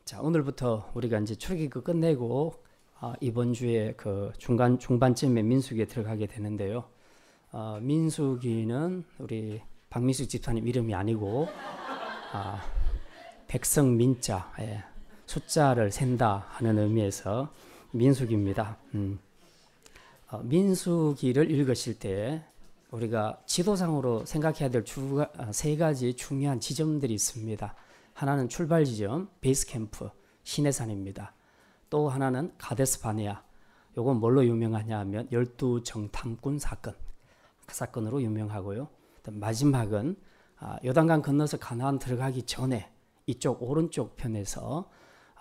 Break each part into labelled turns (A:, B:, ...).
A: 자, 오늘부터 우리가 이제 출애굽 끝내고 이번 주에 그 중반쯤에 민수기에 들어가게 되는데요. 민수기는 우리 박민수 집사님 이름이 아니고 백성 민자, 숫자를 센다 하는 의미에서 민수기입니다. 민수기를 읽으실 때 우리가 지도상으로 생각해야 될 세 가지 중요한 지점들이 있습니다. 하나는 출발 지점, 베이스 캠프, 시내산입니다. 또 하나는 가데스 바네아. 요건 뭘로 유명하냐 하면 12정탐꾼 사건. 그 사건으로 유명하고요. 마지막은 요단강 건너서 가나안 들어가기 전에 이쪽 오른쪽 편에서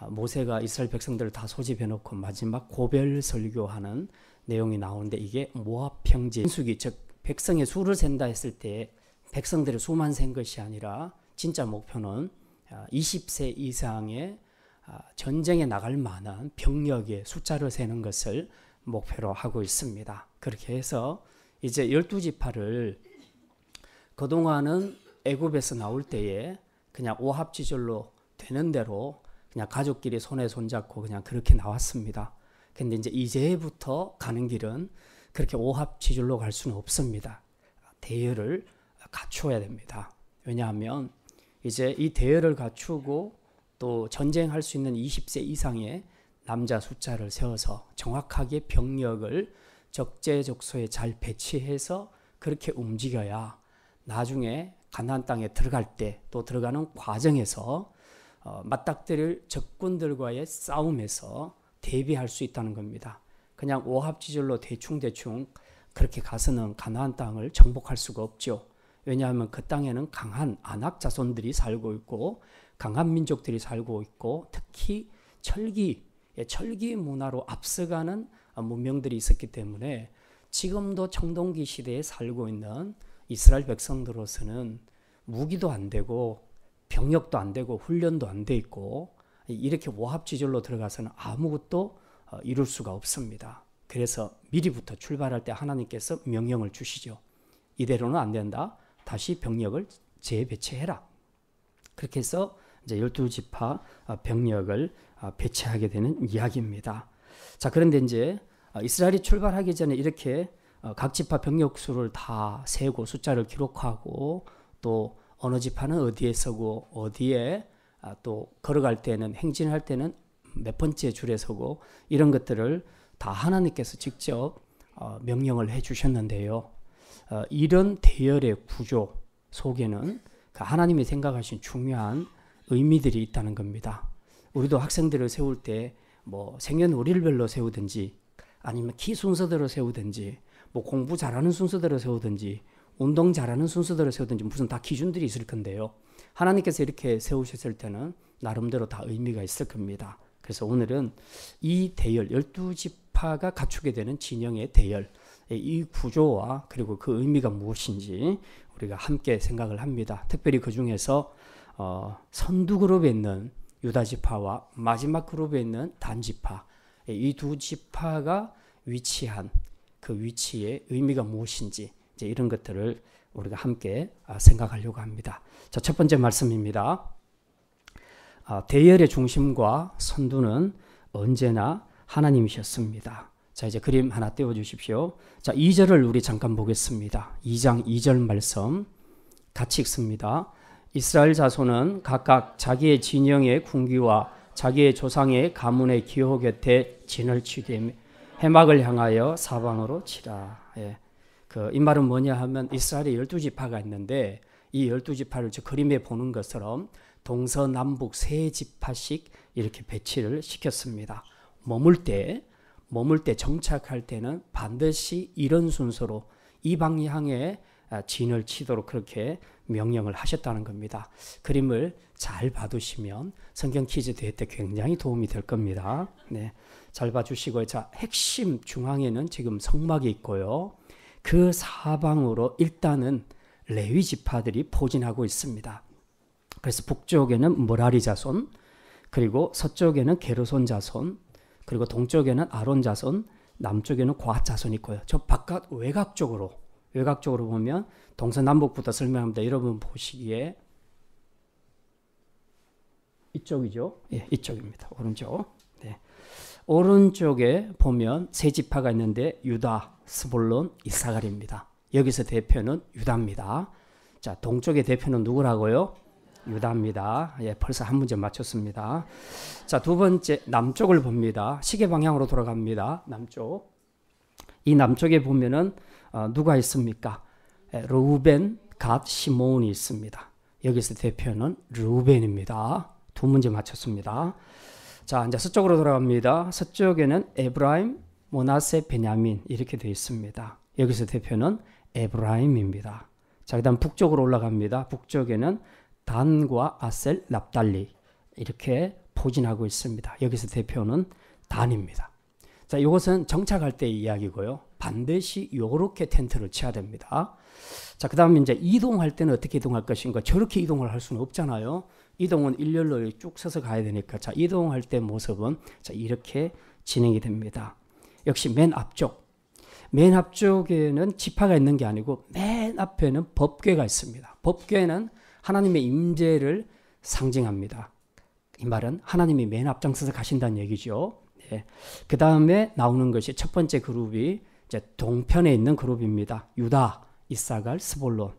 A: 모세가 이스라엘 백성들을 다 소집해 놓고 마지막 고별 설교하는 내용이 나오는데 이게 모압 평지 민수기, 즉 백성의 수를 센다 했을 때 백성들의 수만 센 것이 아니라 진짜 목표는 20세 이상의 전쟁에 나갈 만한 병력의 숫자를 세는 것을 목표로 하고 있습니다. 그렇게 해서 이제 12지파를 그동안은 애굽에서 나올 때에 그냥 오합지졸로 되는 대로 그냥 가족끼리 손에 손잡고 그냥 그렇게 나왔습니다. 근데 이제부터 가는 길은 그렇게 오합지졸로 갈 수는 없습니다. 대열을 갖추어야 됩니다. 왜냐하면 이제 이 대열을 갖추고 또 전쟁할 수 있는 20세 이상의 남자 숫자를 세워서 정확하게 병력을 적재적소에 잘 배치해서 그렇게 움직여야 나중에 가나안 땅에 들어갈 때 또 들어가는 과정에서 맞닥뜨릴 적군들과의 싸움에서 대비할 수 있다는 겁니다. 그냥 오합지졸로 대충 그렇게 가서는 가나안 땅을 정복할 수가 없죠. 왜냐하면 그 땅에는 강한 아낙 자손들이 살고 있고 강한 민족들이 살고 있고 특히 철기 문화로 앞서가는 문명들이 있었기 때문에 지금도 청동기 시대에 살고 있는 이스라엘 백성들로서는 무기도 안 되고 병력도 안 되고 훈련도 안 돼 있고 이렇게 오합지졸로 들어가서는 아무것도 이룰 수가 없습니다. 그래서 미리부터 출발할 때 하나님께서 명령을 주시죠. 이대로는 안 된다. 다시 병력을 재배치해라. 그렇게 해서 이제 12지파 병력을 배치하게 되는 이야기입니다. 자, 그런데 이제 이스라엘이 출발하기 전에 이렇게 각 지파 병력 수를 다 세고 숫자를 기록하고 또 어느 지파는 어디에 서고 어디에 또 걸어갈 때는 행진할 때는 몇 번째 줄에 서고 이런 것들을 다 하나님께서 직접 명령을 해 주셨는데요. 이런 대열의 구조 속에는 하나님이 생각하신 중요한 의미들이 있다는 겁니다. 우리도 학생들을 세울 때 뭐 생년월일별로 세우든지 아니면 키 순서대로 세우든지 뭐 공부 잘하는 순서대로 세우든지 운동 잘하는 순서대로 세우든지 무슨 다 기준들이 있을 건데요. 하나님께서 이렇게 세우셨을 때는 나름대로 다 의미가 있을 겁니다. 그래서 오늘은 이 대열 12지파가 갖추게 되는 진영의 대열 이 구조와 그리고 그 의미가 무엇인지 우리가 함께 생각을 합니다. 특별히 그 중에서 선두 그룹에 있는 유다지파와 마지막 그룹에 있는 단지파 이 두 지파가 위치한 그 위치의 의미가 무엇인지 이제 이런 것들을 우리가 함께 생각하려고 합니다. 자, 첫 번째 말씀입니다. 대열의 중심과 선두는 언제나 하나님이셨습니다. 자, 이제 그림 하나 띄워주십시오. 자, 2절을 우리 잠깐 보겠습니다. 2장 2절 말씀 같이 읽습니다. 이스라엘 자손은 각각 자기의 진영의 군기와 자기의 조상의 가문의 기호 곁에 진을 치되 해막을 향하여 사방으로 치라. 이 말은 뭐냐 하면 이스라엘에 12지파가 있는데 이 12지파를 저 그림에 보는 것처럼 동서남북 세 지파씩 이렇게 배치를 시켰습니다. 머물 때 정착할 때는 반드시 이런 순서로 이 방향에 진을 치도록 그렇게 명령을 하셨다는 겁니다. 그림을 잘 봐두시면 성경 퀴즈 대회 때 굉장히 도움이 될 겁니다. 네, 잘 봐주시고요. 자, 핵심 중앙에는 지금 성막이 있고요. 그 사방으로 일단은 레위 지파들이 포진하고 있습니다. 그래서 북쪽에는 머라리 자손, 그리고 서쪽에는 게르손 자손, 그리고 동쪽에는 아론 자손, 남쪽에는 고핫 자손이 있고요. 저 바깥 외곽쪽으로 보면 동서남북부터 설명합니다. 여러분 보시기에 이쪽이죠. 예, 이쪽입니다. 오른쪽. 네. 오른쪽에 보면 세 지파가 있는데 유다, 스불론, 이사갈입니다. 여기서 대표는 유다입니다. 자, 동쪽의 대표는 누구라고요? 유다입니다. 예, 벌써 한 문제 맞췄습니다. 자, 두 번째 남쪽을 봅니다. 시계 방향으로 돌아갑니다. 남쪽. 이 남쪽에 보면은 누가 있습니까? 르우벤, 갓, 시몬이 있습니다. 여기서 대표는 르우벤입니다. 두 문제 맞췄습니다. 자, 이제 서쪽으로 돌아갑니다. 서쪽에는 에브라임, 므낫세, 베냐민 이렇게 되어 있습니다. 여기서 대표는 에브라임입니다. 자, 그다음 북쪽으로 올라갑니다. 북쪽에는 단과 아셀, 납달리 이렇게 포진하고 있습니다. 여기서 대표는 단입니다. 자, 이것은 정착할 때의 이야기고요. 반드시 이렇게 텐트를 쳐야 됩니다. 자, 그 다음에 이제 이동할 때는 어떻게 이동할 것인가? 저렇게 이동을 할 수는 없잖아요. 이동은 일렬로 쭉 서서 가야 되니까. 자, 이동할 때 모습은 자, 이렇게 진행이 됩니다. 역시 맨 앞쪽. 맨 앞쪽에는 지파가 있는 게 아니고 맨 앞에는 법궤가 있습니다. 법궤는 하나님의 임재를 상징합니다. 이 말은 하나님이 맨 앞장서서 가신다는 얘기죠. 네. 그 다음에 나오는 것이 첫 번째 그룹이 이제 동편에 있는 그룹입니다. 유다, 이사갈, 스불론.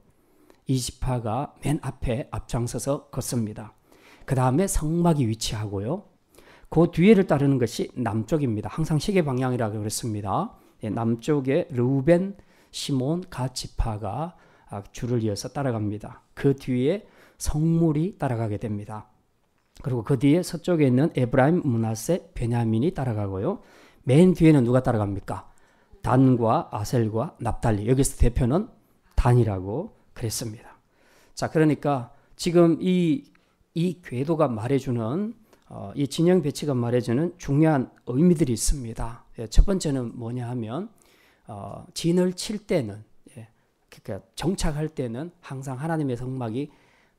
A: 이 지파가 맨 앞에 앞장서서 걷습니다. 그 다음에 성막이 위치하고요. 그 뒤에를 따르는 것이 남쪽입니다. 항상 시계 방향이라고 그랬습니다. 예, 남쪽에 르우벤, 시몬, 갓 지파가 줄을 이어서 따라갑니다. 그 뒤에 성물이 따라가게 됩니다. 그리고 그 뒤에 서쪽에 있는 에브라임, 므낫세, 베냐민이 따라가고요. 맨 뒤에는 누가 따라갑니까? 단과 아셀과 납달리. 여기서 대표는 단이라고 그랬습니다. 자, 그러니까 지금 이 궤도가 말해주는 이 진영 배치가 말해주는 중요한 의미들이 있습니다. 예, 첫 번째는 뭐냐 하면 진을 칠 때는 그러니까 정착할 때는 항상 하나님의 성막이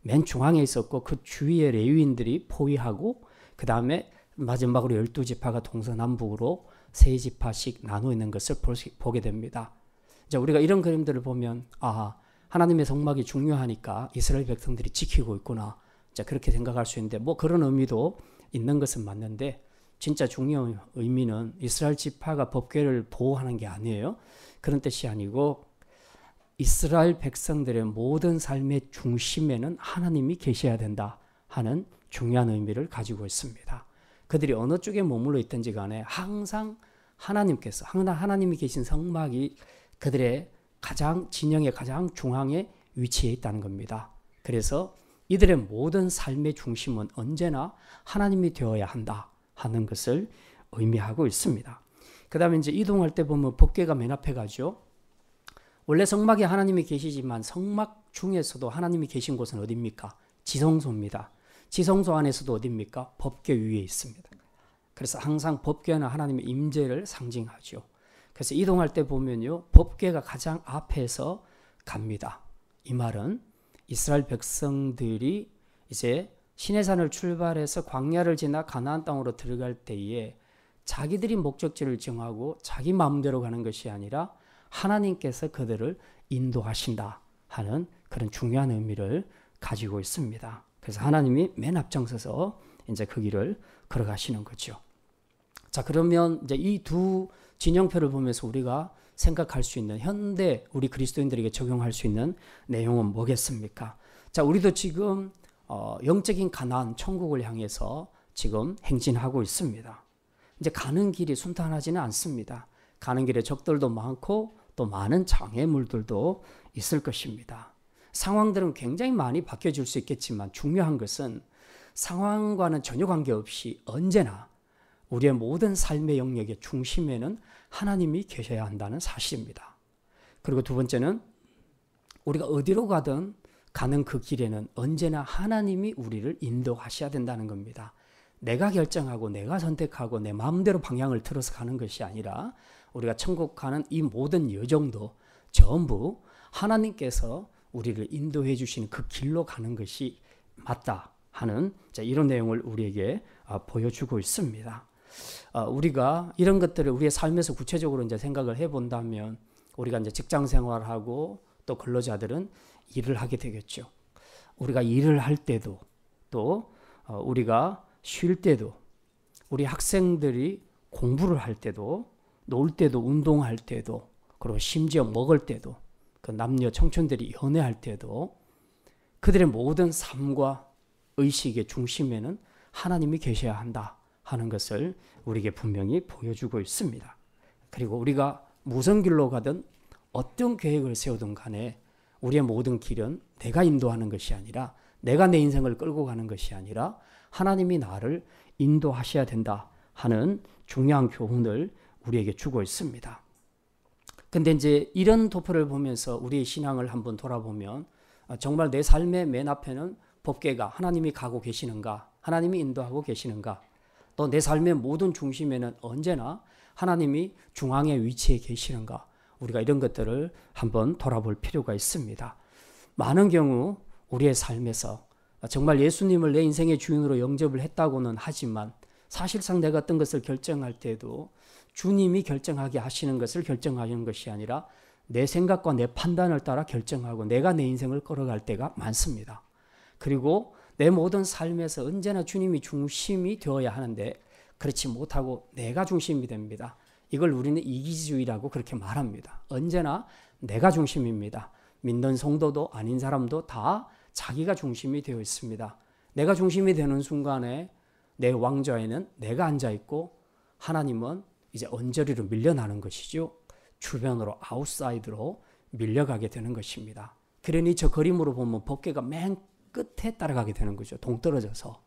A: 맨 중앙에 있었고 그 주위에 레위인들이 포위하고 그 다음에 마지막으로 12지파가 동서남북으로 세 지파씩 나누어 있는 것을 보게 됩니다. 이제 우리가 이런 그림들을 보면 하나님의 성막이 중요하니까 이스라엘 백성들이 지키고 있구나. 자, 그렇게 생각할 수 있는데 뭐 그런 의미도 있는 것은 맞는데 진짜 중요한 의미는 이스라엘 지파가 법궤를 보호하는 게 아니에요. 그런 뜻이 아니고 이스라엘 백성들의 모든 삶의 중심에는 하나님이 계셔야 된다 하는 중요한 의미를 가지고 있습니다. 그들이 어느 쪽에 머물러 있든지 간에 항상 하나님이 계신 성막이 그들의 진영의 가장 중앙에 위치해 있다는 겁니다. 그래서 이들의 모든 삶의 중심은 언제나 하나님이 되어야 한다 하는 것을 의미하고 있습니다. 그 다음에 이제 이동할 때 보면 법궤가 맨 앞에 가죠. 원래 성막에 하나님이 계시지만 성막 중에서도 하나님이 계신 곳은 어디입니까? 지성소입니다. 지성소 안에서도 어디입니까? 법궤 위에 있습니다. 그래서 항상 법궤는 하나님의 임재를 상징하죠. 그래서 이동할 때 보면요, 법궤가 가장 앞에서 갑니다. 이 말은 이스라엘 백성들이 이제 시내산을 출발해서 광야를 지나 가나안 땅으로 들어갈 때에 자기들이 목적지를 정하고 자기 마음대로 가는 것이 아니라 하나님께서 그들을 인도하신다 하는 그런 중요한 의미를 가지고 있습니다. 그래서 하나님이 맨 앞장서서 이제 그 길을 걸어가시는 거죠. 자, 그러면 이제 이 두 진영표를 보면서 우리가 생각할 수 있는 현대 우리 그리스도인들에게 적용할 수 있는 내용은 뭐겠습니까? 자, 우리도 지금 영적인 가나안 천국을 향해서 지금 행진하고 있습니다. 이제 가는 길이 순탄하지는 않습니다. 가는 길에 적들도 많고 또 많은 장애물들도 있을 것입니다. 상황들은 굉장히 많이 바뀌어질 수 있겠지만 중요한 것은 상황과는 전혀 관계없이 언제나 우리의 모든 삶의 영역의 중심에는 하나님이 계셔야 한다는 사실입니다. 그리고 두 번째는 우리가 어디로 가든 가는 그 길에는 언제나 하나님이 우리를 인도하셔야 된다는 겁니다. 내가 결정하고 내가 선택하고 내 마음대로 방향을 틀어서 가는 것이 아니라 우리가 천국 가는 이 모든 여정도 전부 하나님께서 우리를 인도해 주시는 그 길로 가는 것이 맞다 하는 이런 내용을 우리에게 보여주고 있습니다. 우리가 이런 것들을 우리의 삶에서 구체적으로 이제 생각을 해본다면 우리가 이제 직장 생활하고 또 근로자들은 일을 하게 되겠죠. 우리가 일을 할 때도 또 우리가 쉴 때도, 우리 학생들이 공부를 할 때도, 놀 때도, 운동할 때도, 그리고 심지어 먹을 때도, 그 남녀 청춘들이 연애할 때도 그들의 모든 삶과 의식의 중심에는 하나님이 계셔야 한다 하는 것을 우리에게 분명히 보여주고 있습니다. 그리고 우리가 무슨 길로 가든 어떤 계획을 세우든 간에 우리의 모든 길은 내가 인도하는 것이 아니라, 내가 내 인생을 끌고 가는 것이 아니라 하나님이 나를 인도하셔야 된다 하는 중요한 교훈을 우리에게 주고 있습니다. 근데 이제 이런 도표를 보면서 우리의 신앙을 한번 돌아보면 정말 내 삶의 맨 앞에는 법궤가 하나님이 가고 계시는가, 하나님이 인도하고 계시는가, 또 내 삶의 모든 중심에는 언제나 하나님이 중앙에 위치해 계시는가, 우리가 이런 것들을 한번 돌아볼 필요가 있습니다. 많은 경우 우리의 삶에서 정말 예수님을 내 인생의 주인으로 영접을 했다고는 하지만 사실상 내가 어떤 것을 결정할 때도 주님이 결정하게 하시는 것을 결정하는 것이 아니라 내 생각과 내 판단을 따라 결정하고 내가 내 인생을 끌어갈 때가 많습니다. 그리고 내 모든 삶에서 언제나 주님이 중심이 되어야 하는데 그렇지 못하고 내가 중심이 됩니다. 이걸 우리는 이기주의라고 그렇게 말합니다. 언제나 내가 중심입니다. 믿는 성도도 아닌 사람도 다 자기가 중심이 되어 있습니다. 내가 중심이 되는 순간에 내 왕좌에는 내가 앉아 있고 하나님은 이제 언저리로 밀려나는 것이죠. 주변으로, 아웃사이드로 밀려가게 되는 것입니다. 그러니 저 그림으로 보면 법궤가 맨 끝에 따라가게 되는 거죠. 동떨어져서.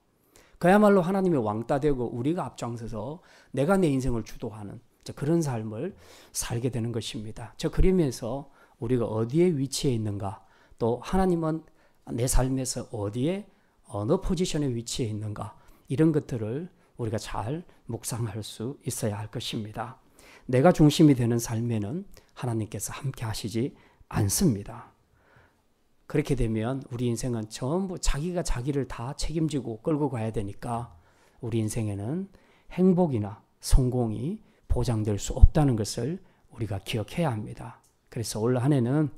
A: 그야말로 하나님의 왕따 되고 우리가 앞장서서 내가 내 인생을 주도하는 그런 삶을 살게 되는 것입니다. 저 그림에서 우리가 어디에 위치해 있는가, 또 하나님은 내 삶에서 어디에, 어느 포지션에 위치해 있는가, 이런 것들을 우리가 잘 묵상할 수 있어야 할 것입니다. 내가 중심이 되는 삶에는 하나님께서 함께 하시지 않습니다. 그렇게 되면 우리 인생은 전부 자기가 자기를 다 책임지고 끌고 가야 되니까 우리 인생에는 행복이나 성공이 보장될 수 없다는 것을 우리가 기억해야 합니다. 그래서 올 한 해는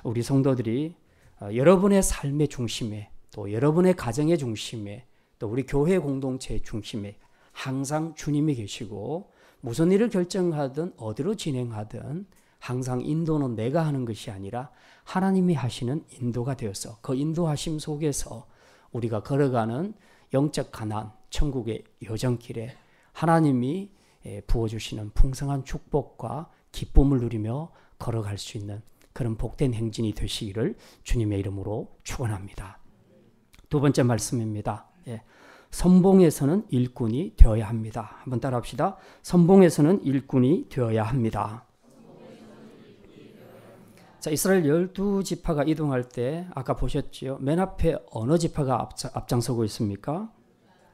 A: 우리 성도들이 여러분의 삶의 중심에, 또 여러분의 가정의 중심에, 또 우리 교회 공동체의 중심에 항상 주님이 계시고 무슨 일을 결정하든 어디로 진행하든 항상 인도는 내가 하는 것이 아니라 하나님이 하시는 인도가 되어서 그 인도하심 속에서 우리가 걸어가는 영적 가난, 천국의 여정길에 하나님이 부어주시는 풍성한 축복과 기쁨을 누리며 걸어갈 수 있는 그런 복된 행진이 되시기를 주님의 이름으로 축원합니다. 두 번째 말씀입니다. 선봉에서는 일꾼이 되어야 합니다. 한번 따라합시다. 선봉에서는 일꾼이 되어야 합니다. 자, 이스라엘 12지파가 이동할 때 아까 보셨죠? 맨 앞에 어느 지파가 앞장서고 있습니까?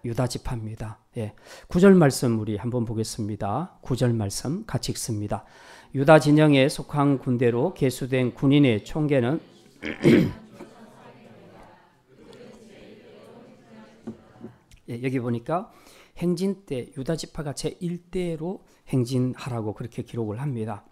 A: 유다 지파입니다. 9절 말씀 우리 한번 보겠습니다. 9절 말씀 같이 읽습니다. 유다 진영에 속한 군대로 계수된 군인의 총계는 여기 보니까 행진 때 유다 지파가 제1대로 행진하라고 그렇게 기록을 합니다.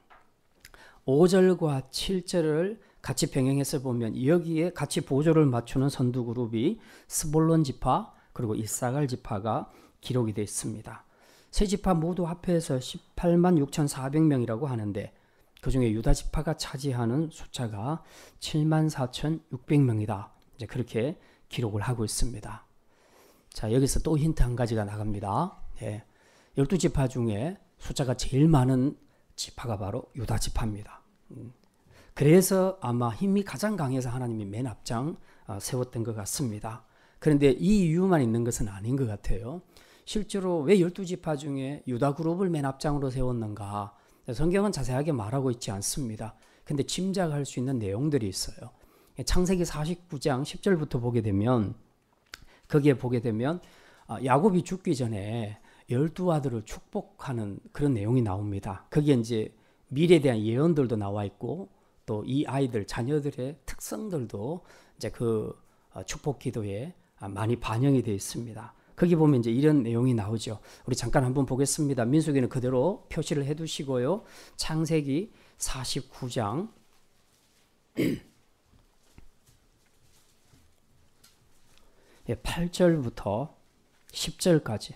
A: 5절과 7절을 같이 병행해서 보면 여기에 같이 보조를 맞추는 선두 그룹이 스볼론 지파 그리고 이사갈 지파가 기록이 되어 있습니다. 세 지파 모두 합해서 18만 6,400명이라고 하는데 그중에 유다 지파가 차지하는 숫자가 7만 4,600명이다. 이제 그렇게 기록을 하고 있습니다. 자, 여기서 또 힌트 한 가지가 나갑니다. 12지파 중에 숫자가 제일 많은 지파가 바로 유다 지파입니다. 그래서 아마 힘이 가장 강해서 하나님이 맨 앞장 세웠던 것 같습니다. 그런데 이 이유만 있는 것은 아닌 것 같아요. 실제로 왜 12지파 중에 유다 그룹을 맨 앞장으로 세웠는가? 성경은 자세하게 말하고 있지 않습니다. 근데 짐작할 수 있는 내용들이 있어요. 창세기 49장 10절부터 보게 되면 거기에 보게 되면 야곱이 죽기 전에 12아들을 축복하는 그런 내용이 나옵니다. 거기에 이제 미래에 대한 예언들도 나와 있고 또 이 아이들 자녀들의 특성들도 이제 그 축복 기도에 많이 반영이 되어 있습니다. 거기 보면 이제 이런 내용이 나오죠. 우리 잠깐 한번 보겠습니다. 민수기는 그대로 표시를 해두시고요. 창세기 49장 8절부터 10절까지,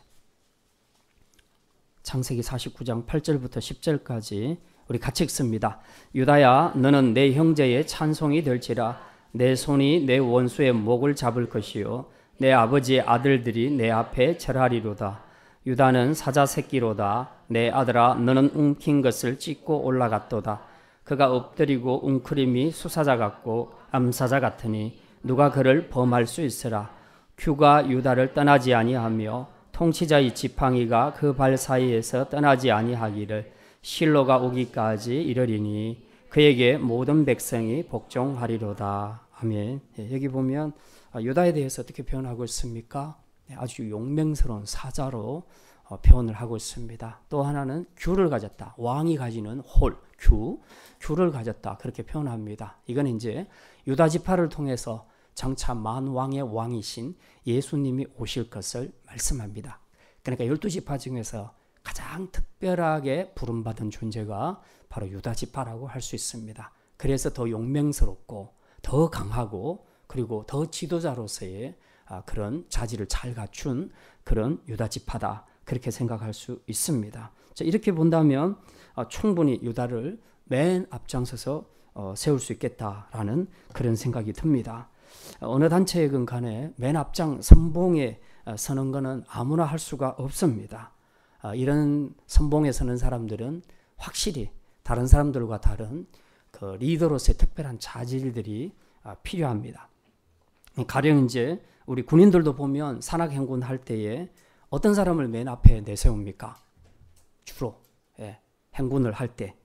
A: 창세기 49장 8절부터 10절까지 우리 같이 읽습니다. 유다야, 너는 내 형제의 찬송이 될지라. 내 손이 내 원수의 목을 잡을 것이요 내 아버지의 아들들이 내 앞에 절하리로다. 유다는 사자 새끼로다. 내 아들아, 너는 움킨 것을 찢고 올라갔도다. 그가 엎드리고 웅크림이 수사자 같고 암사자 같으니 누가 그를 범할 수 있으라. 규가 유다를 떠나지 아니하며 통치자의 지팡이가 그 발 사이에서 떠나지 아니하기를 실로가 오기까지 이르리니 그에게 모든 백성이 복종하리로다. 아멘. 여기 보면 유다에 대해서 어떻게 표현하고 있습니까? 아주 용맹스러운 사자로 표현을 하고 있습니다. 또 하나는 규를 가졌다. 왕이 가지는 홀, 규를 가졌다. 그렇게 표현합니다. 이건 이제 유다 지파를 통해서 장차 만왕의 왕이신 예수님이 오실 것을 말씀합니다. 그러니까 12지파 중에서 가장 특별하게 부름받은 존재가 바로 유다 지파라고 할 수 있습니다. 그래서 더 용맹스럽고 더 강하고 그리고 더 지도자로서의 그런 자질을 잘 갖춘 그런 유다 지파다. 그렇게 생각할 수 있습니다. 자, 이렇게 본다면 충분히 유다를 맨 앞장서서 세울 수 있겠다라는 그런 생각이 듭니다. 어느 단체이건 간에 맨 앞장 선봉에 서는 것은 아무나 할 수가 없습니다. 이런 선봉에 서는 사람들은 확실히 다른 사람들과 다른 그 리더로서의 특별한 자질들이 필요합니다. 가령 이제 우리 군인들도 보면 산악행군 할 때에 어떤 사람을 맨 앞에 내세웁니까? 주로 행군을 할 때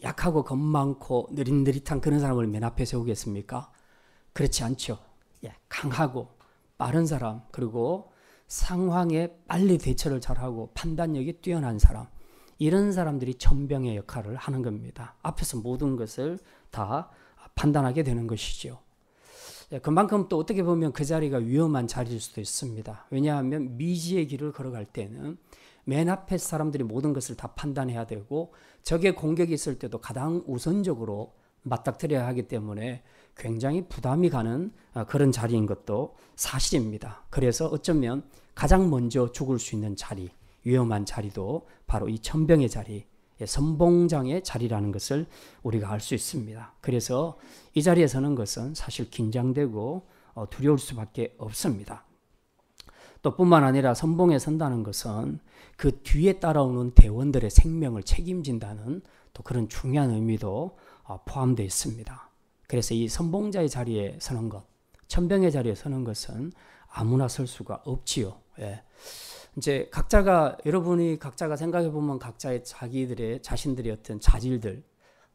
A: 약하고 겁 많고 느릿느릿한 그런 사람을 맨 앞에 세우겠습니까? 그렇지 않죠. 강하고 빠른 사람, 그리고 상황에 빨리 대처를 잘하고 판단력이 뛰어난 사람, 이런 사람들이 천병의 역할을 하는 겁니다. 앞에서 모든 것을 다 판단하게 되는 것이죠. 그만큼 또 어떻게 보면 그 자리가 위험한 자리일 수도 있습니다. 왜냐하면 미지의 길을 걸어갈 때는 맨 앞에 사람들이 모든 것을 다 판단해야 되고 적의 공격이 있을 때도 가장 우선적으로 맞닥뜨려야 하기 때문에 굉장히 부담이 가는 그런 자리인 것도 사실입니다. 그래서 어쩌면 가장 먼저 죽을 수 있는 자리, 위험한 자리도 바로 이 천병의 자리, 선봉장의 자리라는 것을 우리가 알 수 있습니다. 그래서 이 자리에 서는 것은 사실 긴장되고 두려울 수밖에 없습니다. 또 뿐만 아니라 선봉에 선다는 것은 그 뒤에 따라오는 대원들의 생명을 책임진다는 또 그런 중요한 의미도 포함되어 있습니다. 그래서 이 선봉자의 자리에 서는 것, 천병의 자리에 서는 것은 아무나 설 수가 없지요. 이제 여러분이 각자가 생각해 보면 각자의 자신들의 어떤 자질들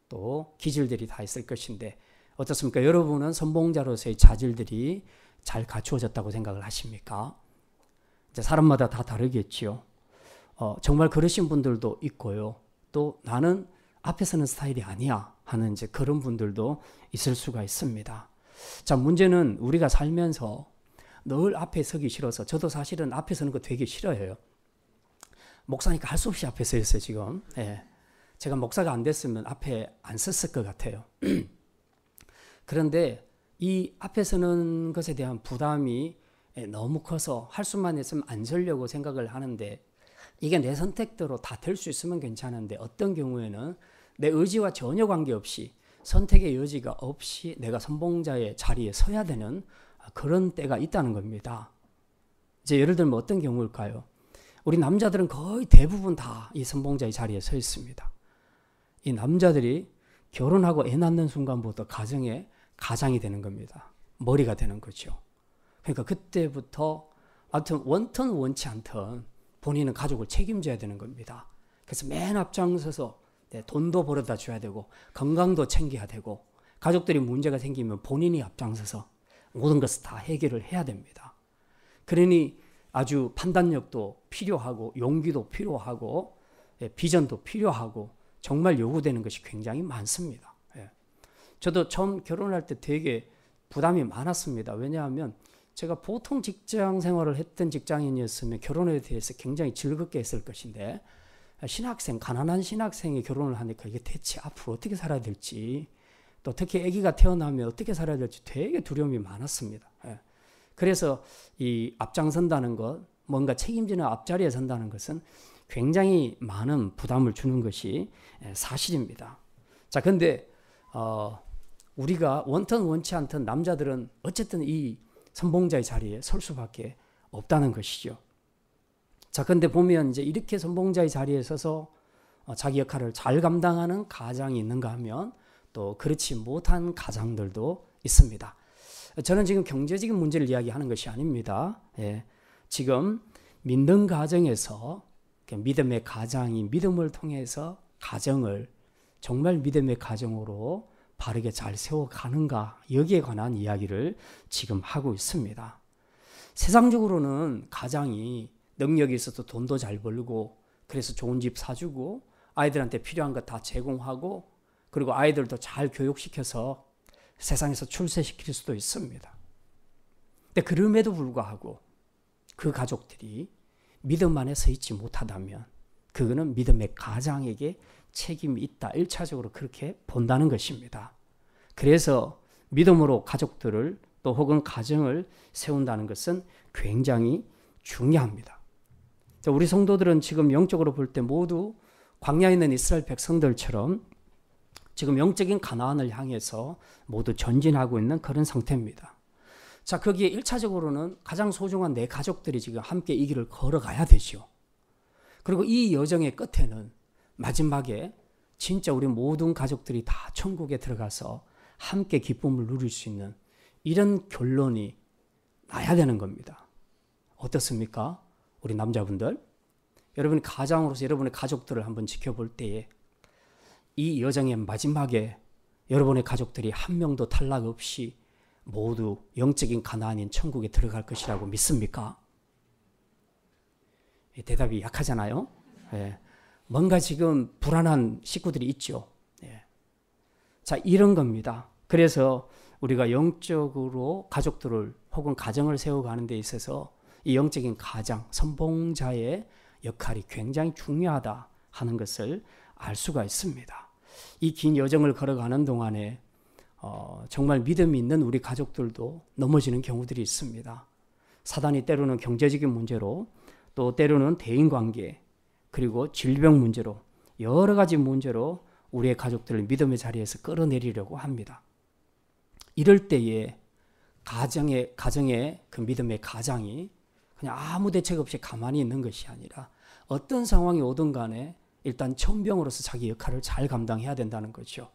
A: 또 기질들이 다 있을 것인데 어떻습니까? 여러분은 선봉자로서의 자질들이 잘 갖추어졌다고 생각을 하십니까? 이제 사람마다 다 다르겠지요. 정말 그러신 분들도 있고요. 또 나는 앞에 서는 스타일이 아니야 하는 이제 그런 분들도 있을 수가 있습니다. 자, 문제는 우리가 살면서 늘 앞에 서기 싫어서, 저도 사실은 앞에 서는 거 되게 싫어해요. 목사니까 할 수 없이 앞에 서 있어요, 지금. 제가 목사가 안 됐으면 앞에 안 섰을 것 같아요. 그런데 이 앞에 서는 것에 대한 부담이 너무 커서 할 수만 있으면 안 서려고 생각을 하는데, 이게 내 선택대로 다 될 수 있으면 괜찮은데 어떤 경우에는 내 의지와 전혀 관계없이, 선택의 여지가 없이 내가 선봉자의 자리에 서야 되는 그런 때가 있다는 겁니다. 이제 예를 들면 어떤 경우일까요? 우리 남자들은 거의 대부분 다 이 선봉자의 자리에 서 있습니다. 이 남자들이 결혼하고 애 낳는 순간부터 가정의 가장이 되는 겁니다. 머리가 되는 거죠. 그러니까 그때부터 하여튼 원턴 원치 않던 본인은 가족을 책임져야 되는 겁니다. 그래서 맨 앞장서서 돈도 벌어다 줘야 되고 건강도 챙겨야 되고 가족들이 문제가 생기면 본인이 앞장서서 모든 것을 다 해결을 해야 됩니다. 그러니 아주 판단력도 필요하고 용기도 필요하고 비전도 필요하고 정말 요구되는 것이 굉장히 많습니다. 저도 처음 결혼할 때 되게 부담이 많았습니다. 왜냐하면 제가 보통 직장 생활을 했던 직장인이었으면 결혼에 대해서 굉장히 즐겁게 했을 것인데, 가난한 신학생이 결혼을 하니까 이게 대체 앞으로 어떻게 살아야 될지, 또 특히 아기가 태어나면 어떻게 살아야 될지 되게 두려움이 많았습니다. 그래서 이 앞장선다는 것, 뭔가 책임지는 앞자리에 선다는 것은 굉장히 많은 부담을 주는 것이 사실입니다. 자, 근데 우리가 원튼 원치 않든 남자들은 어쨌든 이 선봉자의 자리에 설 수밖에 없다는 것이죠. 자, 근데 보면 이제 이렇게 선봉자의 자리에 서서 자기 역할을 잘 감당하는 가장이 있는가 하면 또 그렇지 못한 가장들도 있습니다. 저는 지금 경제적인 문제를 이야기하는 것이 아닙니다. 예, 지금 믿는 가정에서 믿음의 가장이 믿음을 통해서 가정을 정말 믿음의 가정으로 바르게 잘 세워가는가, 여기에 관한 이야기를 지금 하고 있습니다. 세상적으로는 가장이 능력이 있어서 돈도 잘 벌고 그래서 좋은 집 사주고 아이들한테 필요한 것 다 제공하고 그리고 아이들도 잘 교육시켜서 세상에서 출세시킬 수도 있습니다. 근데 그럼에도 불구하고 그 가족들이 믿음 안에 서 있지 못하다면 그거는 믿음의 가장에게 책임이 있다. 1차적으로 그렇게 본다는 것입니다. 그래서 믿음으로 가족들을 또 혹은 가정을 세운다는 것은 굉장히 중요합니다. 우리 성도들은 지금 영적으로 볼 때 모두 광야에 있는 이스라엘 백성들처럼 지금 영적인 가나안을 향해서 모두 전진하고 있는 그런 상태입니다. 자, 거기에 1차적으로는 가장 소중한 내 가족들이 지금 함께 이 길을 걸어가야 되죠. 그리고 이 여정의 끝에는 마지막에 진짜 우리 모든 가족들이 다 천국에 들어가서 함께 기쁨을 누릴 수 있는 이런 결론이 나야 되는 겁니다. 어떻습니까? 우리 남자분들, 여러분이 가장으로서 여러분의 가족들을 한번 지켜볼 때에 이 여정의 마지막에 여러분의 가족들이 한 명도 탈락 없이 모두 영적인 가나안인 천국에 들어갈 것이라고 믿습니까? 대답이 약하잖아요. 예. 뭔가 지금 불안한 식구들이 있죠. 예. 자, 이런 겁니다. 그래서 우리가 영적으로 가족들을 혹은 가정을 세워가는 데 있어서 이 영적인 가장, 선봉자의 역할이 굉장히 중요하다 하는 것을 알 수가 있습니다. 이 긴 여정을 걸어가는 동안에 정말 믿음이 있는 우리 가족들도 넘어지는 경우들이 있습니다. 사단이 때로는 경제적인 문제로 또 때로는 대인관계 그리고 질병 문제로 여러 가지 문제로 우리의 가족들을 믿음의 자리에서 끌어내리려고 합니다. 이럴 때에 가정의 그 믿음의 가장이 그냥 아무 대책 없이 가만히 있는 것이 아니라 어떤 상황이 오든 간에 일단 천병으로서 자기 역할을 잘 감당해야 된다는 거죠.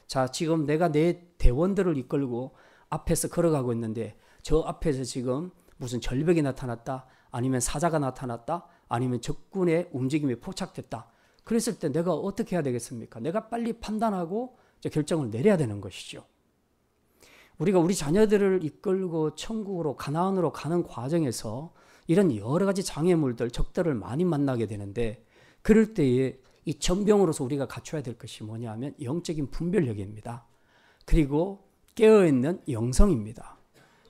A: 자, 지금 내가 내 대원들을 이끌고 앞에서 걸어가고 있는데 저 앞에서 지금 무슨 절벽이 나타났다, 아니면 사자가 나타났다, 아니면 적군의 움직임이 포착됐다. 그랬을 때 내가 어떻게 해야 되겠습니까? 내가 빨리 판단하고 결정을 내려야 되는 것이죠. 우리가 우리 자녀들을 이끌고 천국으로 가나안으로 가는 과정에서 이런 여러 가지 장애물들, 적들을 많이 만나게 되는데 그럴 때에 이 전병으로서 우리가 갖춰야 될 것이 뭐냐 하면 영적인 분별력입니다. 그리고 깨어있는 영성입니다.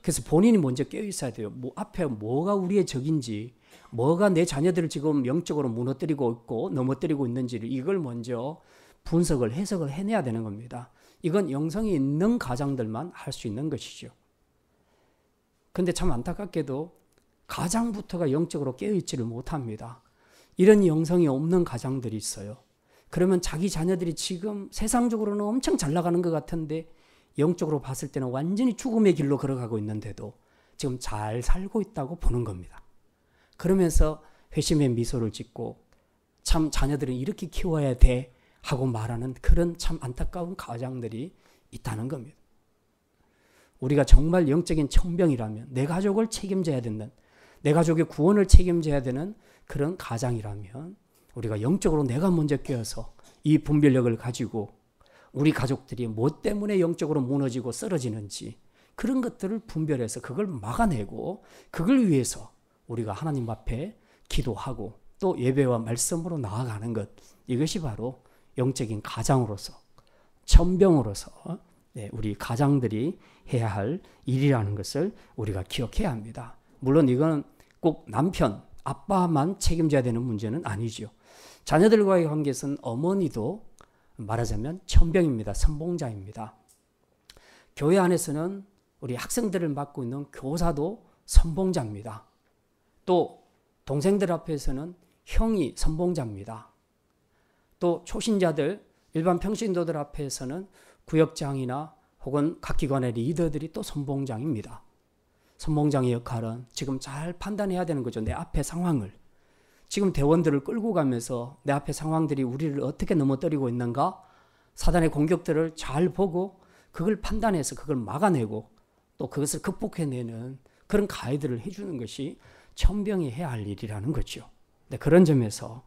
A: 그래서 본인이 먼저 깨어있어야 돼요. 앞에 뭐가 우리의 적인지, 뭐가 내 자녀들을 지금 영적으로 무너뜨리고 있고 넘어뜨리고 있는지를 이걸 먼저 분석을 해석을 해내야 되는 겁니다. 이건 영성이 있는 가장들만 할 수 있는 것이죠. 근데 참 안타깝게도 가장부터가 영적으로 깨어있지를 못합니다. 이런 영성이 없는 가장들이 있어요. 그러면 자기 자녀들이 지금 세상적으로는 엄청 잘 나가는 것 같은데 영적으로 봤을 때는 완전히 죽음의 길로 걸어가고 있는데도 지금 잘 살고 있다고 보는 겁니다. 그러면서 회심의 미소를 짓고 참 자녀들은 이렇게 키워야 돼 하고 말하는 그런 참 안타까운 가장들이 있다는 겁니다. 우리가 정말 영적인 청병이라면 내 가족을 책임져야 되는, 내 가족의 구원을 책임져야 되는 그런 가장이라면 우리가 영적으로 내가 먼저 깨어서 이 분별력을 가지고 우리 가족들이 뭐 때문에 영적으로 무너지고 쓰러지는지 그런 것들을 분별해서 그걸 막아내고 그걸 위해서 우리가 하나님 앞에 기도하고 또 예배와 말씀으로 나아가는 것, 이것이 바로 영적인 가장으로서 천병으로서 우리 가장들이 해야 할 일이라는 것을 우리가 기억해야 합니다. 물론 이건 꼭 남편, 아빠만 책임져야 되는 문제는 아니죠. 자녀들과의 관계에서는 어머니도 말하자면 천병입니다. 선봉자입니다. 교회 안에서는 우리 학생들을 맡고 있는 교사도 선봉자입니다. 또 동생들 앞에서는 형이 선봉자입니다. 또 초신자들, 일반 평신도들 앞에서는 구역장이나 혹은 각 기관의 리더들이 또 선봉장입니다. 선봉장의 역할은 지금 잘 판단해야 되는 거죠. 내 앞의 상황을. 지금 대원들을 끌고 가면서 내 앞의 상황들이 우리를 어떻게 넘어뜨리고 있는가? 사단의 공격들을 잘 보고 그걸 판단해서 그걸 막아내고 또 그것을 극복해내는 그런 가이드를 해주는 것이 천병이 해야 할 일이라는 거죠. 네, 그런 점에서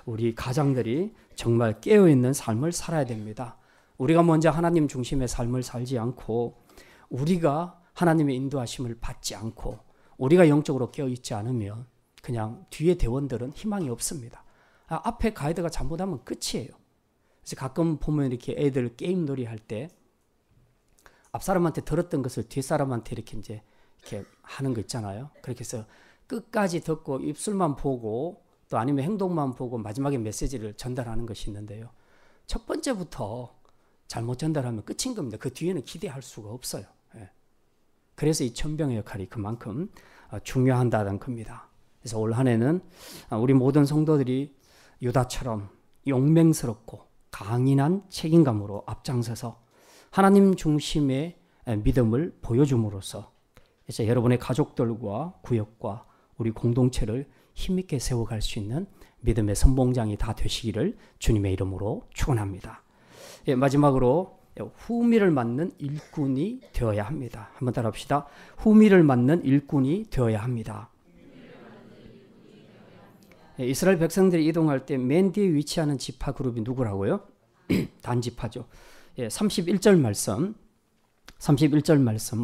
A: 우리 가장들이 정말 깨어있는 삶을 살아야 됩니다. 우리가 먼저 하나님 중심의 삶을 살지 않고 우리가 하나님의 인도하심을 받지 않고 우리가 영적으로 깨어있지 않으면 그냥 뒤에 대원들은 희망이 없습니다. 앞에 가이드가 잘못하면 끝이에요. 그래서 가끔 보면 이렇게 애들 게임놀이 할 때 앞사람한테 들었던 것을 뒷사람한테 이렇게 하는 거 있잖아요. 그렇게 해서 끝까지 듣고 입술만 보고 또 아니면 행동만 보고 마지막에 메시지를 전달하는 것이 있는데요. 첫 번째부터 잘못 전달하면 끝인 겁니다. 그 뒤에는 기대할 수가 없어요. 그래서 이 천병의 역할이 그만큼 중요하다는 겁니다. 그래서 올 한 해는 우리 모든 성도들이 유다처럼 용맹스럽고 강인한 책임감으로 앞장서서 하나님 중심의 믿음을 보여줌으로써 이제 여러분의 가족들과 구역과 우리 공동체를 힘있게 세워갈 수 있는 믿음의 선봉장이 다 되시기를 주님의 이름으로 축원합니다. 마지막으로 후미를 맞는 일꾼이 되어야 합니다. 한번 따라합시다. 후미를 맞는 일꾼이 되어야 합니다. 이스라엘 백성들이 이동할 때 맨 뒤에 위치하는 지파 그룹이 누구라고요? 단지파죠. 31절 말씀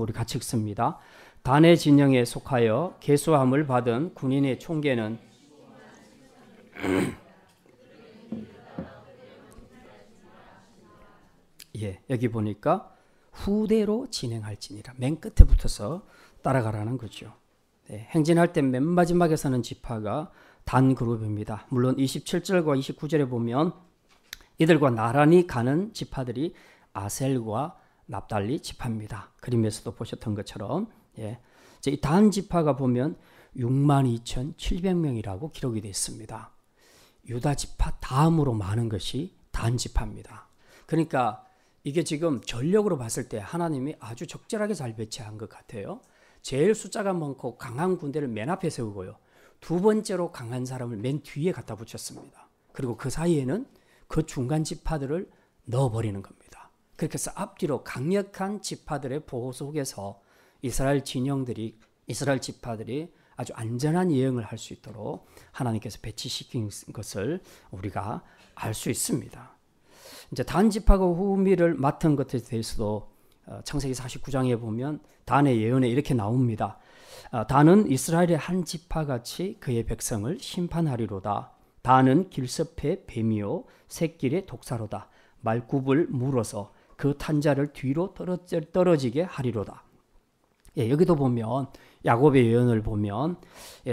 A: 우리 같이 읽습니다. 단의 진영에 속하여 계수함을 받은 군인의 총계는 여기 보니까 후대로 진행할지니라. 맨 끝에 붙어서 따라가라는 거죠. 행진할 때 맨 마지막에 서는 지파가 단 그룹입니다. 물론 27절과 29절에 보면 이들과 나란히 가는 지파들이 아셀과 납달리 지파입니다. 그림에서도 보셨던 것처럼 이 단 지파가 보면 62,700명이라고 기록이 되어 있습니다. 유다 지파 다음으로 많은 것이 단 지파입니다. 그러니까 이게 지금 전력으로 봤을 때 하나님이 아주 적절하게 잘 배치한 것 같아요. 제일 숫자가 많고 강한 군대를 맨 앞에 세우고요. 두 번째로 강한 사람을 맨 뒤에 갖다 붙였습니다. 그리고 그 사이에는 그 중간 지파들을 넣어버리는 겁니다. 그렇게 해서 앞뒤로 강력한 지파들의 보호 속에서 이스라엘 지파들이 아주 안전한 여행을 할 수 있도록 하나님께서 배치시킨 것을 우리가 알 수 있습니다. 이제 단 지파가 후미를 맡은 것에 대해서도 창세기 49장에 보면 단의 예언에 이렇게 나옵니다. 단은 이스라엘의 한 지파같이 그의 백성을 심판하리로다. 단은 길섭의 뱀이요 새길의 독사로다. 말굽을 물어서 그 탄자를 뒤로 떨어지게 하리로다. 여기도 보면 야곱의 예언을 보면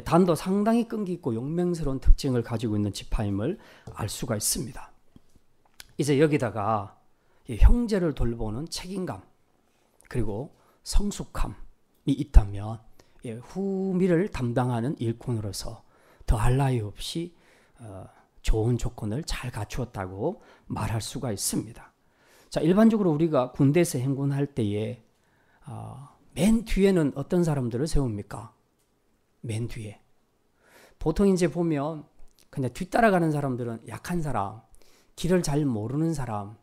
A: 단도 상당히 끈기 있고 용맹스러운 특징을 가지고 있는 지파임을 알 수가 있습니다. 이제 여기다가 형제를 돌보는 책임감 그리고 성숙함이 있다면 후미를 담당하는 일꾼으로서 더할 나위 없이 좋은 조건을 잘 갖추었다고 말할 수가 있습니다. 자, 일반적으로 우리가 군대에서 행군할 때에 맨 뒤에는 어떤 사람들을 세웁니까? 맨 뒤에. 보통 이제 보면 그냥 뒤따라가는 사람들은 약한 사람, 길을 잘 모르는 사람,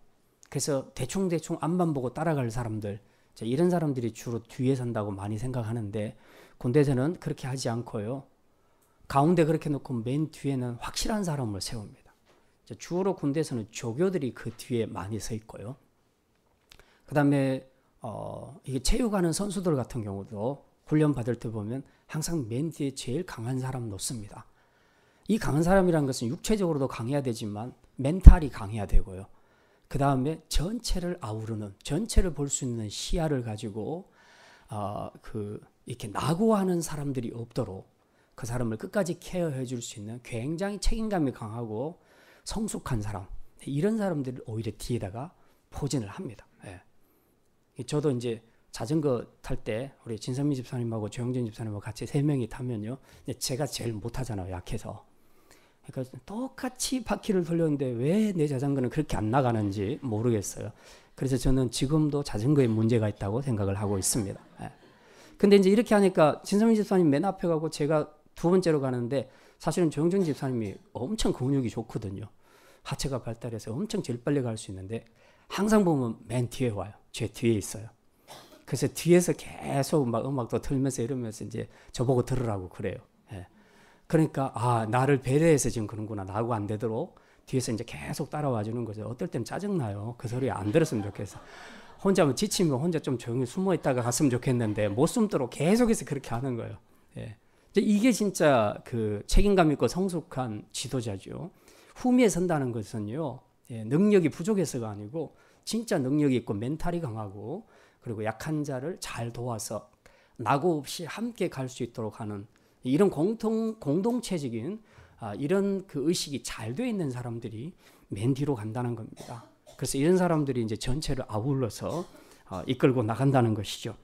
A: 그래서 대충대충 앞만 보고 따라갈 사람들, 이런 사람들이 주로 뒤에 선다고 많이 생각하는데 군대에서는 그렇게 하지 않고요. 가운데 그렇게 놓고 맨 뒤에는 확실한 사람을 세웁니다. 주로 군대에서는 조교들이 그 뒤에 많이 서 있고요. 그 다음에 이게 체육하는 선수들 같은 경우도 훈련 받을 때 보면 항상 맨 뒤에 제일 강한 사람 놓습니다. 이 강한 사람이라는 것은 육체적으로도 강해야 되지만 멘탈이 강해야 되고요. 그 다음에 전체를 아우르는, 전체를 볼 수 있는 시야를 가지고 이렇게 낙오하는 사람들이 없도록 그 사람을 끝까지 케어해 줄 수 있는 굉장히 책임감이 강하고 성숙한 사람, 이런 사람들을 오히려 뒤에다가 포진을 합니다. 저도 이제 자전거 탈 때 우리 진선미 집사님하고 조영진 집사님하고 같이 3명이 타면요. 제가 제일 못하잖아요. 약해서. 그러니까 똑같이 바퀴를 돌렸는데 왜 내 자전거는 그렇게 안 나가는지 모르겠어요. 그래서 저는 지금도 자전거에 문제가 있다고 생각을 하고 있습니다. 예. 근데 이제 이렇게 하니까 진선미 집사님 맨 앞에 가고 제가 두 번째로 가는데 사실은 조영진 집사님이 엄청 근육이 좋거든요. 하체가 발달해서 엄청 제일 빨리 갈 수 있는데 항상 보면 맨 뒤에 와요. 제 뒤에 있어요. 그래서 뒤에서 계속 막 음악도 틀면서 이러면서 이제 저보고 들으라고 그래요. 예. 그러니까 나를 배려해서 지금 그런구나. 나하고 안 되도록 뒤에서 이제 계속 따라와 주는 거죠. 어떨 땐 짜증나요. 그 소리 안 들었으면 좋겠어. 혼자 지치면 혼자 좀 조용히 숨어 있다가 갔으면 좋겠는데 못 숨도록 계속해서 그렇게 하는 거예요. 예. 이게 진짜 그 책임감 있고 성숙한 지도자죠. 후미에 선다는 것은요, 능력이 부족해서가 아니고 진짜 능력이 있고 멘탈이 강하고 그리고 약한 자를 잘 도와서 낙오 없이 함께 갈 수 있도록 하는 이런 공동체적인 이런 그 의식이 잘 돼 있는 사람들이 맨 뒤로 간다는 겁니다. 그래서 이런 사람들이 이제 전체를 아울러서 이끌고 나간다는 것이죠.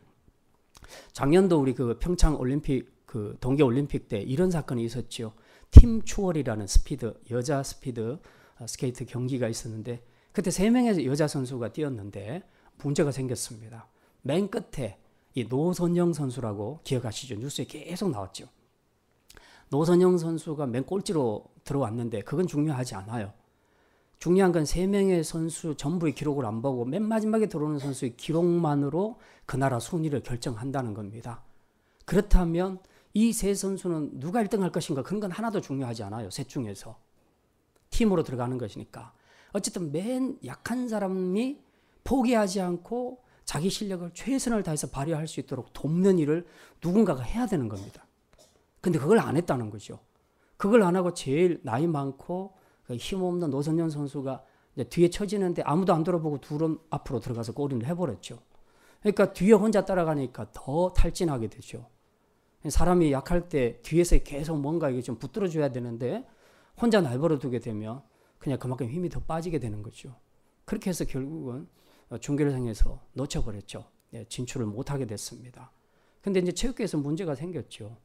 A: 작년도 우리 그 평창 올림픽 그 동계 올림픽 때 이런 사건이 있었죠. 팀 추월이라는 여자 스피드 스케이트 경기가 있었는데 그때 3명의 여자 선수가 뛰었는데 문제가 생겼습니다. 맨 끝에 이 노선영 선수라고 기억하시죠? 뉴스에 계속 나왔죠. 노선영 선수가 맨 꼴찌로 들어왔는데 그건 중요하지 않아요. 중요한 건 3명의 선수 전부의 기록을 안 보고 맨 마지막에 들어오는 선수의 기록만으로 그 나라 순위를 결정한다는 겁니다. 그렇다면 이 세 선수는 누가 1등 할 것인가 그런 건 하나도 중요하지 않아요. 셋 중에서. 팀으로 들어가는 것이니까. 어쨌든 맨 약한 사람이 포기하지 않고 자기 실력을 최선을 다해서 발휘할 수 있도록 돕는 일을 누군가가 해야 되는 겁니다. 근데 그걸 안 했다는 거죠. 그걸 안 하고 제일 나이 많고 힘없는 노선현 선수가 이제 뒤에 처지는데 아무도 안 돌아보고 둘은 앞으로 들어가서 골인을 해버렸죠. 그러니까 뒤에 혼자 따라가니까 더 탈진하게 되죠. 사람이 약할 때 뒤에서 계속 뭔가 이게 좀 붙들어줘야 되는데 혼자 내버려 두게 되면 그냥 그만큼 힘이 더 빠지게 되는 거죠. 그렇게 해서 결국은 준결승에서 놓쳐버렸죠. 진출을 못하게 됐습니다. 근데 이제 체육계에서 문제가 생겼죠.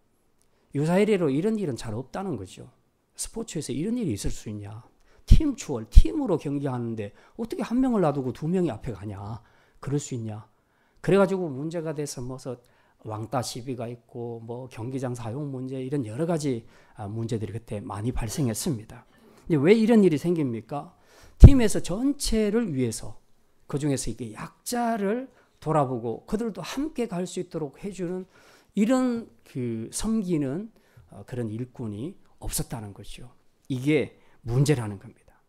A: 유사일례로 이런 일은 잘 없다는 거죠. 스포츠에서 이런 일이 있을 수 있냐. 팀 추월, 팀으로 경기하는데 어떻게 한 명을 놔두고 2명이 앞에 가냐. 그럴 수 있냐. 그래가지고 문제가 돼서 왕따 시비가 있고 경기장 사용 문제 이런 여러 가지 문제들이 그때 많이 발생했습니다. 왜 이런 일이 생깁니까? 팀에서 전체를 위해서 그중에서 이게 약자를 돌아보고 그들도 함께 갈 수 있도록 해주는 이런 그 섬기는 그런 일꾼이 없었다는 거죠. 이게 문제라는 겁니다.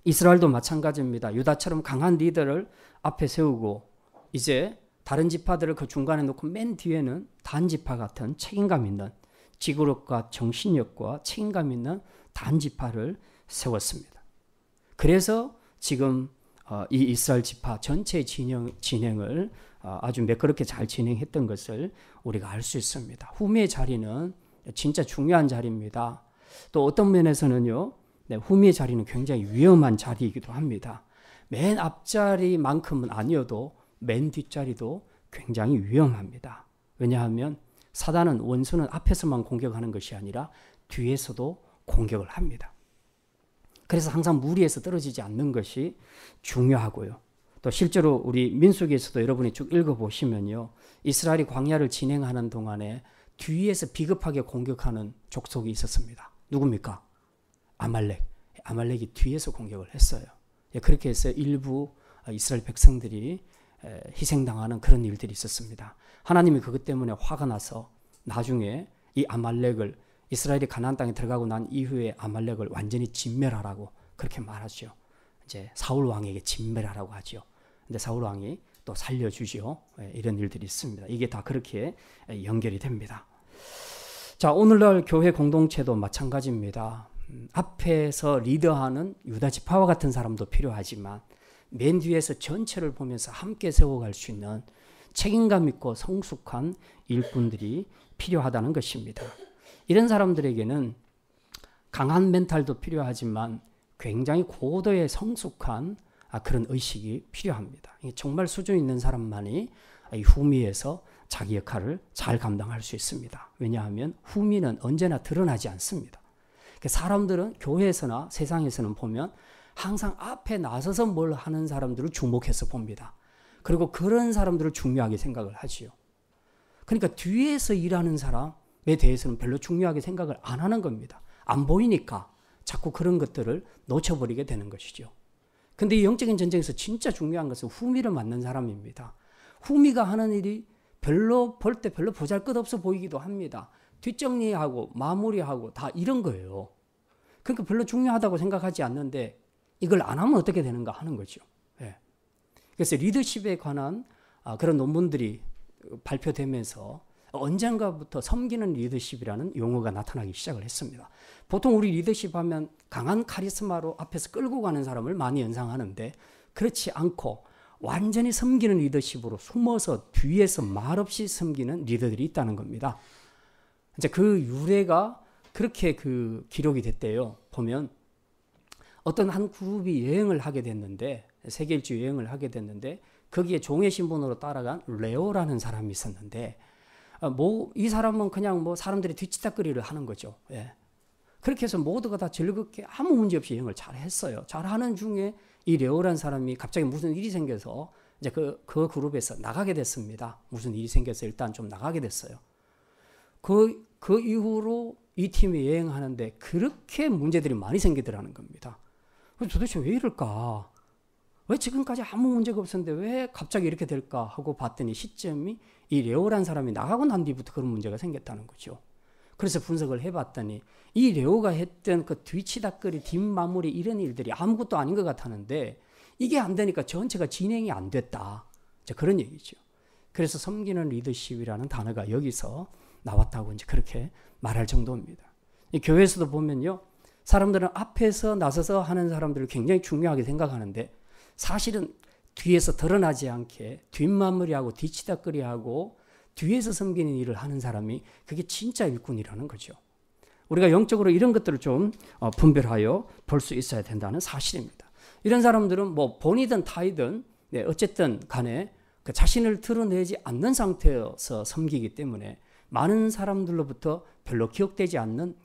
A: 이스라엘도 마찬가지입니다. 유다처럼 강한 리더를 앞에 세우고 이제 다른 지파들을 그 중간에 놓고 맨 뒤에는 단지파 같은 책임감 있는 지구력과 정신력과 책임감 있는 단지파를 세웠습니다. 그래서 지금 이 이스라엘 지파 전체의 진행을 아주 매끄럽게 잘 진행했던 것을 우리가 알 수 있습니다. 후미의 자리는 진짜 중요한 자리입니다. 또 어떤 면에서는요, 후미의 자리는 굉장히 위험한 자리이기도 합니다. 맨 앞자리만큼은 아니어도 맨 뒷자리도 굉장히 위험합니다. 왜냐하면 사단은 원수는 앞에서만 공격하는 것이 아니라 뒤에서도 공격을 합니다. 그래서 항상 무리해서 떨어지지 않는 것이 중요하고요. 또 실제로 우리 민수기에서도 여러분이 쭉 읽어보시면요. 이스라엘이 광야를 진행하는 동안에 뒤에서 비겁하게 공격하는 족속이 있었습니다. 누굽니까? 아말렉. 아말렉이 뒤에서 공격을 했어요. 그렇게 해서 일부 이스라엘 백성들이 희생당하는 그런 일들이 있었습니다. 하나님이 그것 때문에 화가 나서 나중에 이 아말렉을 이스라엘이 가나안 땅에 들어가고 난 이후에 아말렉을 완전히 진멸하라고 그렇게 말하죠. 이제 사울 왕에게 진멸하라고 하죠. 근데 사울 왕이 또 살려주죠. 이런 일들이 있습니다. 이게 다 그렇게 연결이 됩니다. 자, 오늘날 교회 공동체도 마찬가지입니다. 앞에서 리더하는 유다 지파와 같은 사람도 필요하지만 맨 뒤에서 전체를 보면서 함께 세워갈 수 있는 책임감 있고 성숙한 일꾼들이 필요하다는 것입니다. 이런 사람들에게는 강한 멘탈도 필요하지만 굉장히 고도의 성숙한 그런 의식이 필요합니다. 정말 수준 있는 사람만이 이 후미에서 자기 역할을 잘 감당할 수 있습니다. 왜냐하면 후미는 언제나 드러나지 않습니다. 사람들은 교회에서나 세상에서는 보면 항상 앞에 나서서 뭘 하는 사람들을 주목해서 봅니다. 그리고 그런 사람들을 중요하게 생각을 하지요. 그러니까 뒤에서 일하는 사람에 대해서는 별로 중요하게 생각을 안 하는 겁니다. 안 보이니까 자꾸 그런 것들을 놓쳐버리게 되는 것이죠. 근데 이 영적인 전쟁에서 진짜 중요한 것은 후미를 맡는 사람입니다. 후미가 하는 일이 별로 볼 때 별로 보잘것없어 보이기도 합니다. 뒷정리하고 마무리하고 다 이런 거예요. 그러니까 별로 중요하다고 생각하지 않는데 이걸 안 하면 어떻게 되는가 하는 거죠. 예. 그래서 리더십에 관한 그런 논문들이 발표되면서 언젠가부터 섬기는 리더십이라는 용어가 나타나기 시작을 했습니다. 보통 우리 리더십 하면 강한 카리스마로 앞에서 끌고 가는 사람을 많이 연상하는데 그렇지 않고 완전히 섬기는 리더십으로 숨어서 뒤에서 말없이 섬기는 리더들이 있다는 겁니다. 이제 그 유래가 그렇게 그 기록이 됐대요. 보면 어떤 한 그룹이 여행을 하게 됐는데 세계 일주 여행을 하게 됐는데 거기에 종의 신분으로 따라간 레오라는 사람이 있었는데 이 사람은 그냥 사람들이 뒤치다거리를 하는 거죠. 예. 그렇게 해서 모두가 다 즐겁게 아무 문제 없이 여행을 잘 했어요. 잘 하는 중에 이 레오라는 사람이 갑자기 무슨 일이 생겨서 이제 그 그룹에서 나가게 됐습니다. 무슨 일이 생겨서 일단 좀 나가게 됐어요. 그 이후로 이 팀이 여행하는데 그렇게 문제들이 많이 생기더라는 겁니다. 도대체 왜 이럴까? 왜 지금까지 아무 문제가 없었는데 왜 갑자기 이렇게 될까 하고 봤더니 시점이 이 레오라는 사람이 나가고 난 뒤부터 그런 문제가 생겼다는 거죠. 그래서 분석을 해봤더니 이 레오가 했던 그 뒤치다거리, 뒷마무리 이런 일들이 아무것도 아닌 것 같았는데 이게 안 되니까 전체가 진행이 안 됐다. 그런 얘기죠. 그래서 섬기는 리더십이라는 단어가 여기서 나왔다고 이제 그렇게 말할 정도입니다. 이 교회에서도 보면요. 사람들은 앞에서 나서서 하는 사람들을 굉장히 중요하게 생각하는데 사실은 뒤에서 드러나지 않게 뒷마무리하고 뒤치다거리하고 뒤에서 섬기는 일을 하는 사람이 그게 진짜 일꾼이라는 거죠. 우리가 영적으로 이런 것들을 좀 분별하여 볼 수 있어야 된다는 사실입니다. 이런 사람들은 본이든 타이든 어쨌든 간에 그 자신을 드러내지 않는 상태에서 섬기기 때문에 많은 사람들로부터 별로 기억되지 않는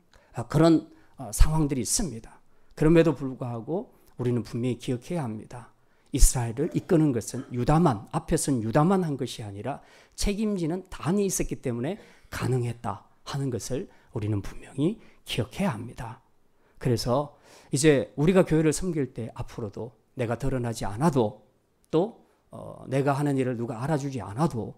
A: 그런 상황들이 있습니다. 그럼에도 불구하고 우리는 분명히 기억해야 합니다. 이스라엘을 이끄는 것은 유다만, 앞에서는 유다만 한 것이 아니라 책임지는 단이 있었기 때문에 가능했다 하는 것을 우리는 분명히 기억해야 합니다. 그래서 이제 우리가 교회를 섬길 때 앞으로도 내가 드러나지 않아도 또 내가 하는 일을 누가 알아주지 않아도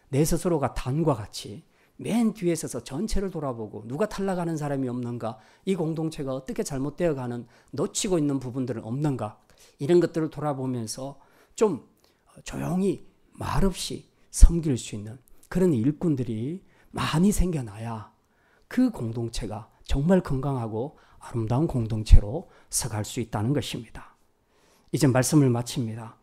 A: 내 스스로가 단과 같이 맨 뒤에 서서 전체를 돌아보고 누가 탈락하는 사람이 없는가, 이 공동체가 어떻게 잘못되어 가는, 놓치고 있는 부분들은 없는가, 이런 것들을 돌아보면서 좀 조용히 말없이 섬길 수 있는 그런 일꾼들이 많이 생겨나야 그 공동체가 정말 건강하고 아름다운 공동체로 서갈 수 있다는 것입니다. 이제 말씀을 마칩니다.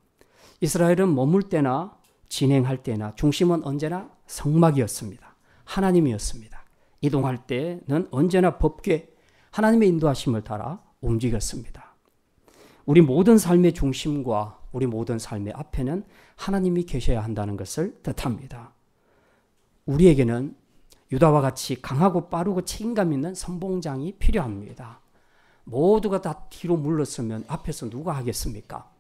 A: 이스라엘은 머물 때나 진행할 때나 중심은 언제나 성막이었습니다. 하나님이었습니다. 이동할 때는 언제나 법궤, 하나님의 인도하심을 따라 움직였습니다. 우리 모든 삶의 중심과 우리 모든 삶의 앞에는 하나님이 계셔야 한다는 것을 뜻합니다. 우리에게는 유다와 같이 강하고 빠르고 책임감 있는 선봉장이 필요합니다. 모두가 다 뒤로 물러서면 앞에서 누가 하겠습니까?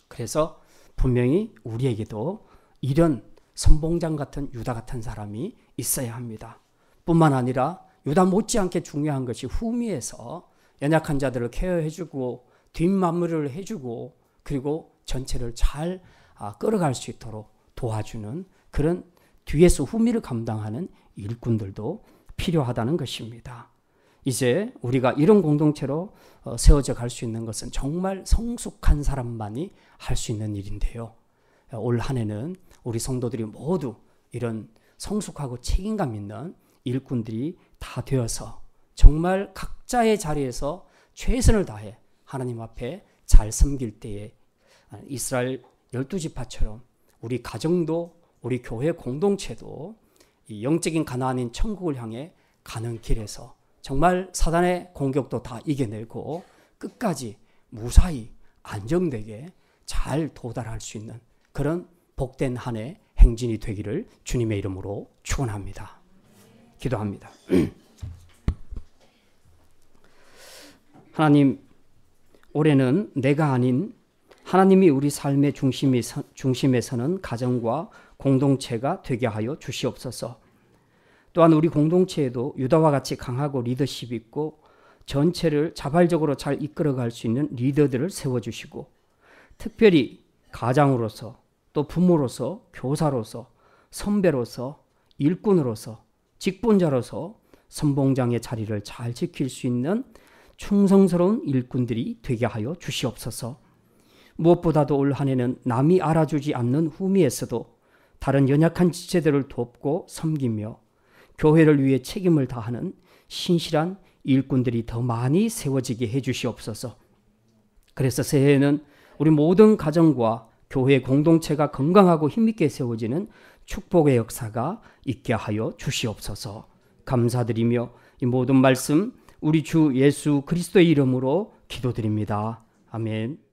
A: 그래서 분명히 우리에게도 이런 선봉장 같은 유다 같은 사람이 있어야 합니다. 뿐만 아니라 유다 못지않게 중요한 것이 후미에서 연약한 자들을 케어해주고 뒷마무리를 해주고 그리고 전체를 잘 끌어갈 수 있도록 도와주는 그런 뒤에서 후미를 감당하는 일꾼들도 필요하다는 것입니다. 이제 우리가 이런 공동체로 세워져 갈 수 있는 것은 정말 성숙한 사람만이 할 수 있는 일인데요. 올 한 해는 우리 성도들이 모두 이런 성숙하고 책임감 있는 일꾼들이 다 되어서 정말 각자의 자리에서 최선을 다해 하나님 앞에 잘 섬길 때에 이스라엘 12지파처럼 우리 가정도 우리 교회 공동체도 이 영적인 가나안인 천국을 향해 가는 길에서 정말 사단의 공격도 다 이겨내고 끝까지 무사히 안정되게 잘 도달할 수 있는 그런 복된 한 해 행진이 되기를 주님의 이름으로 축원합니다. 기도합니다. 하나님, 올해는 내가 아닌 하나님이 우리 삶의 중심에 서는 가정과 공동체가 되게 하여 주시옵소서. 또한 우리 공동체에도 유다와 같이 강하고 리더십 있고 전체를 자발적으로 잘 이끌어갈 수 있는 리더들을 세워주시고, 특별히 가장으로서 또 부모로서 교사로서 선배로서 일꾼으로서 직분자로서 선봉장의 자리를 잘 지킬 수 있는 충성스러운 일꾼들이 되게 하여 주시옵소서. 무엇보다도 올 한 해는 남이 알아주지 않는 후미에서도 다른 연약한 지체들을 돕고 섬기며 교회를 위해 책임을 다하는 신실한 일꾼들이 더 많이 세워지게 해주시옵소서. 그래서 새해에는 우리 모든 가정과 교회 공동체가 건강하고 힘있게 세워지는 축복의 역사가 있게 하여 주시옵소서. 감사드리며 이 모든 말씀 우리 주 예수 그리스도의 이름으로 기도드립니다. 아멘.